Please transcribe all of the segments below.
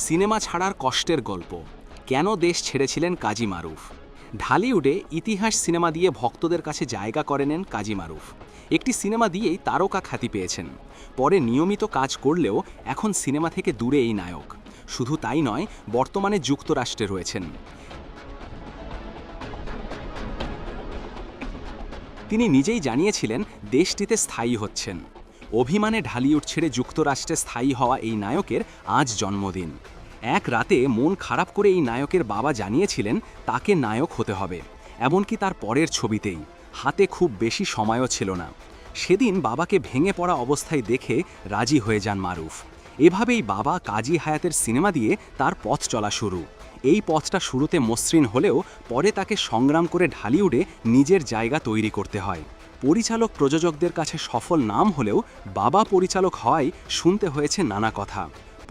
Cinema ছাড়ার কষ্টের গল্প, কেন দেশ ছেড়েছিলেন কাজী মারুফ। ঢালিউডে ইতিহাস সিনেমা দিয়ে ভক্তদের কাছে জায়গা করে নেন কাজী মারুফ। একটি সিনেমা দিয়েই তারকা খ্যাতি পেয়েছেন। পরে নিয়মিত কাজ করলেও এখন সিনেমা থেকে দূরে এই নায়ক। শুধু তাই নয়, বর্তমানে যুক্তরাষ্ট্রে রয়েছেন। তিনি নিজেই জানিয়েছিলেন দেশটিতে স্থায়ী হচ্ছেন। অভিমানে ঢালিউড ছেড়ে যুক্তরাষ্ট্রে স্থায়ী হওয়া এই নায়কের আজ জন্মদিন। এক রাতে মন খারাপ করে এই নায়কের বাবা জানিয়েছিলেন তাকে নায়ক হতে হবে, এমনকি তার পরের ছবিতেই। হাতে খুব বেশি সময়ও ছিল না। সেদিন বাবাকে ভেঙে পড়া অবস্থায় দেখে রাজি হয়ে যান মারুফ। এভাবেই বাবা কাজী হায়াতের সিনেমা দিয়ে তার পথ চলা শুরু। এই পথটা শুরুতে মসৃণ হলেও পরে তাকে সংগ্রাম করে ঢালিউডে নিজের জায়গা তৈরি করতে হয়। পরিচালক প্রযোজকদের কাছে সফল নাম হলেও বাবা পরিচালক হওয়ায় শুনতে হয়েছে নানা কথা।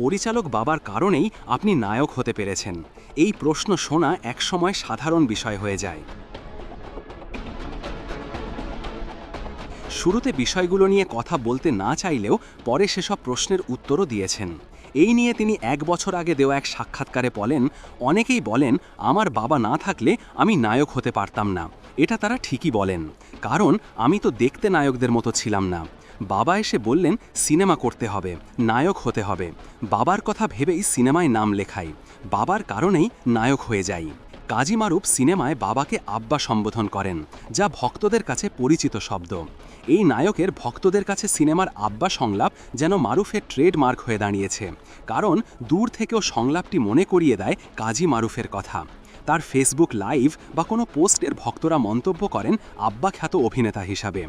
পরিচালক বাবার কারণেই আপনি নায়ক হতে পেরেছেন, এই প্রশ্ন শোনা একসময় সাধারণ বিষয় হয়ে যায়। শুরুতে বিষয়গুলো নিয়ে কথা বলতে না চাইলেও পরে সেসব প্রশ্নের উত্তরও দিয়েছেন। এই নিয়ে তিনি 1 বছর আগে দেওয়া এক সাক্ষাৎকারে বলেন, অনেকেই বলেন আমার বাবা না থাকলে আমি নায়ক হতে পারতাম না। এটা তারা ঠিকই বলেন, কারণ আমি তো দেখতে নায়কদের মতো ছিলাম না। বাবা এসে বললেন সিনেমা করতে হবে, নায়ক হতে হবে। বাবার কথা ভেবেই সিনেমায় নাম লেখাই, বাবার কারণেই নায়ক হয়ে যাই। কাজী মারুফ সিনেমায় বাবাকে আব্বা সম্বোধন করেন, যা ভক্তদের কাছে পরিচিত শব্দ। এই নায়কের ভক্তদের কাছে সিনেমার আব্বা সংলাপ যেন মারুফের ট্রেডমার্ক হয়ে দাঁড়িয়েছে, কারণ দূর থেকেও সংলাপটি মনে করিয়ে দেয় কাজী মারুফের কথা। তার ফেসবুক লাইভ বা কোনো পোস্টের ভক্তরা মন্তব্য করেন আব্বা খ্যাত অভিনেতা হিসাবে।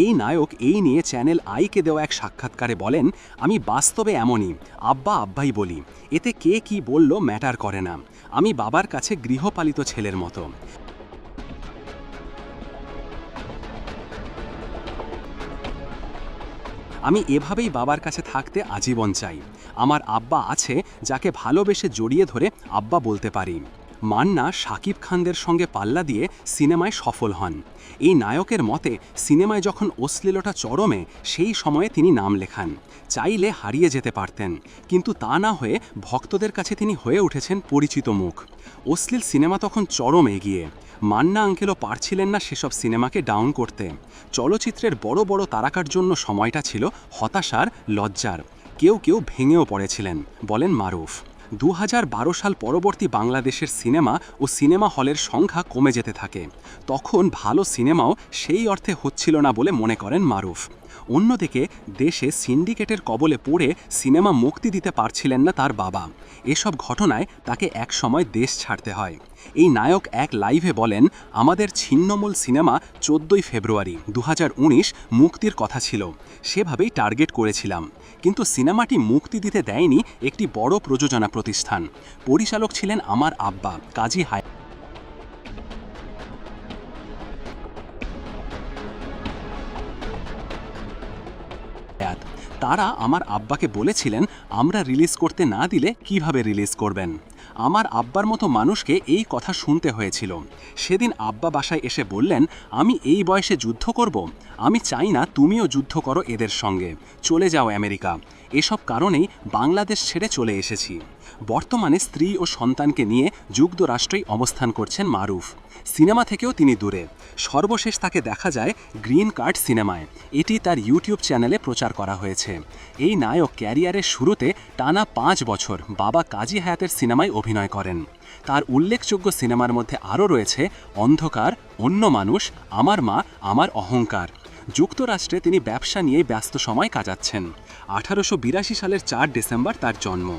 এই নায়ক এই নিয়ে চ্যানেল আইকে দেওয়া এক সাক্ষাৎকারে বলেন, আমি বাস্তবে এমনই, আব্বা আব্বাই বলি, এতে কে কি বলল ম্যাটার করে না। আমি বাবার কাছে গৃহপালিত ছেলের মতো। আমি এভাবেই বাবার কাছে থাকতে আজীবন চাই। আমার আব্বা আছে যাকে ভালোবেসে জড়িয়ে ধরে আব্বা বলতে পারি। মান্না শাকিব খানদের সঙ্গে পাল্লা দিয়ে সিনেমায় সফল হন। এই নায়কের মতে সিনেমায় যখন অশ্লীলতা চরমে, সেই সময়ে তিনি নাম লেখান। চাইলে হারিয়ে যেতে পারতেন, কিন্তু তা না হয়ে ভক্তদের কাছে তিনি হয়ে উঠেছেন পরিচিত মুখ। অশ্লীল সিনেমা তখন চরম এগিয়ে। মান্না আঙ্কেলও পারছিলেন না সেসব সিনেমাকে ডাউন করতে। চলচ্চিত্রের বড় বড় তারকার জন্য সময়টা ছিল হতাশার, লজ্জার। কেউ কেউ ভেঙেও পড়েছিলেন, বলেন মারুফ। 2012 সাল পরবর্তী বাংলাদেশের সিনেমা ও সিনেমা হলের সংখ্যা কমে যেতে থাকে। তখন ভালো সিনেমাও সেই অর্থে হচ্ছিল না বলে মনে করেন মারুফ। অন্যদিকে দেশে সিন্ডিকেটের কবলে পড়ে সিনেমা মুক্তি দিতে পারছিলেন না তার বাবা। এসব ঘটনায় তাকে এক সময় দেশ ছাড়তে হয়। এই নায়ক এক লাইভে বলেন, আমাদের ছিন্নমূল সিনেমা 14 ফেব্রুয়ারি 2019 মুক্তির কথা ছিল, সেভাবেই টার্গেট করেছিলাম। কিন্তু সিনেমাটি মুক্তি দিতে দেয়নি একটি বড় প্রযোজনা প্রতিষ্ঠান। পরিচালক ছিলেন আমার আব্বা কাজী হায়াত। তারা আমার আব্বাকে বলেছিলেন আমরা রিলিজ করতে না দিলে কিভাবে রিলিজ করবেন। আমার আব্বার মতো মানুষকে এই কথা শুনতে হয়েছিল। সেদিন আব্বা বাসায় এসে বললেন, আমি এই বয়সে যুদ্ধ করব? আমি চাই না তুমিও যুদ্ধ করো এদের সঙ্গে, চলে যাও আমেরিকা। এসব কারণেই বাংলাদেশ ছেড়ে চলে এসেছি। বর্তমানে স্ত্রী ও সন্তানকে নিয়ে যুক্তরাষ্ট্রেই অবস্থান করছেন মারুফ। সিনেমা থেকেও তিনি দূরে। সর্বশেষ তাকে দেখা যায় গ্রিন কার্ড সিনেমায়। এটি তার ইউটিউব চ্যানেলে প্রচার করা হয়েছে। এই নায়ক ক্যারিয়ারের শুরুতে টানা 5 বছর বাবা কাজী হায়াতের সিনেমায় অভিনয় করেন। তার উল্লেখযোগ্য সিনেমার মধ্যে আরও রয়েছে অন্ধকার, অন্য মানুষ, আমার মা, আমার অহংকার। যুক্তরাষ্ট্রে তিনি ব্যবসা নিয়ে ব্যস্ত সময় কাটাচ্ছেন। 1882 সালের 4 ডিসেম্বর তার জন্ম।